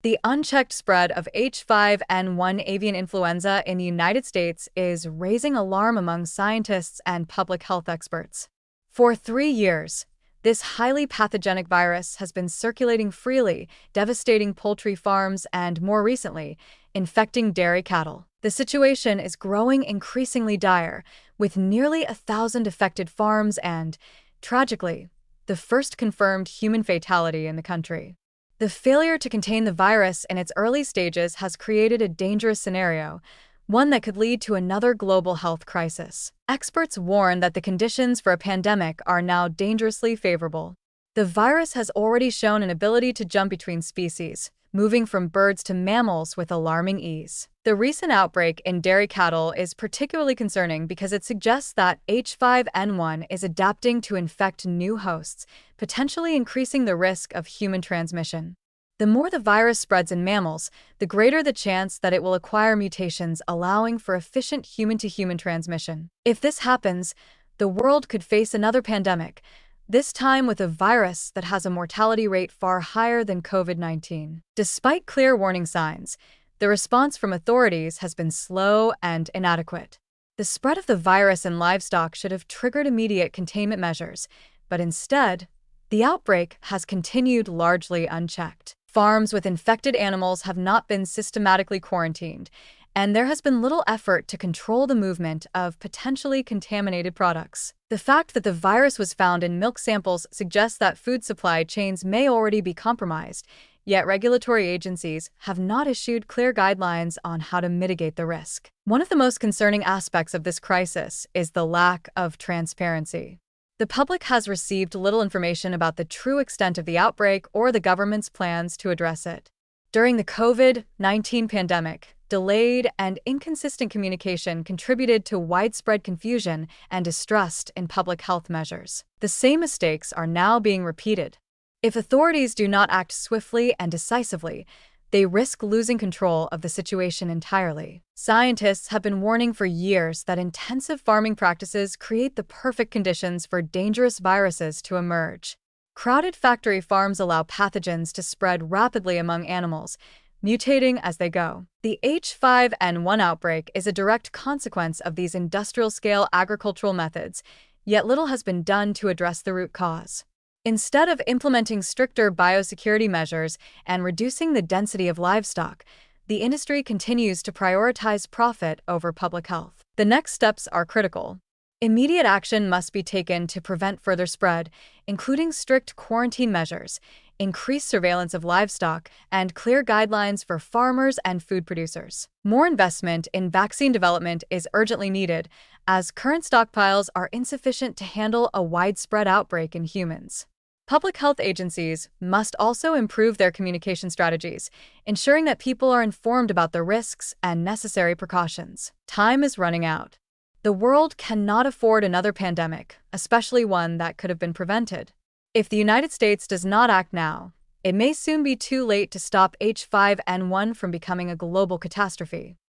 The unchecked spread of H5N1 avian influenza in the United States is raising alarm among scientists and public health experts. For 3 years, this highly pathogenic virus has been circulating freely, devastating poultry farms and, more recently, infecting dairy cattle. The situation is growing increasingly dire, with nearly 1,000 affected farms and, tragically, the first confirmed human fatality in the country. The failure to contain the virus in its early stages has created a dangerous scenario, one that could lead to another global health crisis. Experts warn that the conditions for a pandemic are now dangerously favorable. The virus has already shown an ability to jump between species, moving from birds to mammals with alarming ease. The recent outbreak in dairy cattle is particularly concerning because it suggests that H5N1 is adapting to infect new hosts, potentially increasing the risk of human transmission. The more the virus spreads in mammals, the greater the chance that it will acquire mutations allowing for efficient human-to-human transmission. If this happens, the world could face another pandemic, this time with a virus that has a mortality rate far higher than COVID-19. Despite clear warning signs, the response from authorities has been slow and inadequate. The spread of the virus in livestock should have triggered immediate containment measures, but instead, the outbreak has continued largely unchecked. Farms with infected animals have not been systematically quarantined, and there has been little effort to control the movement of potentially contaminated products. The fact that the virus was found in milk samples suggests that food supply chains may already be compromised, yet regulatory agencies have not issued clear guidelines on how to mitigate the risk. One of the most concerning aspects of this crisis is the lack of transparency. The public has received little information about the true extent of the outbreak or the government's plans to address it. During the COVID-19 pandemic, delayed and inconsistent communication contributed to widespread confusion and distrust in public health measures. The same mistakes are now being repeated. If authorities do not act swiftly and decisively, they risk losing control of the situation entirely. Scientists have been warning for years that intensive farming practices create the perfect conditions for dangerous viruses to emerge. Crowded factory farms allow pathogens to spread rapidly among animals, mutating as they go. The H5N1 outbreak is a direct consequence of these industrial-scale agricultural methods, yet little has been done to address the root cause. Instead of implementing stricter biosecurity measures and reducing the density of livestock, the industry continues to prioritize profit over public health. The next steps are critical. Immediate action must be taken to prevent further spread, including strict quarantine measures, increased surveillance of livestock, and clear guidelines for farmers and food producers. More investment in vaccine development is urgently needed, as current stockpiles are insufficient to handle a widespread outbreak in humans. Public health agencies must also improve their communication strategies, ensuring that people are informed about the risks and necessary precautions. Time is running out. The world cannot afford another pandemic, especially one that could have been prevented. If the United States does not act now, it may soon be too late to stop H5N1 from becoming a global catastrophe.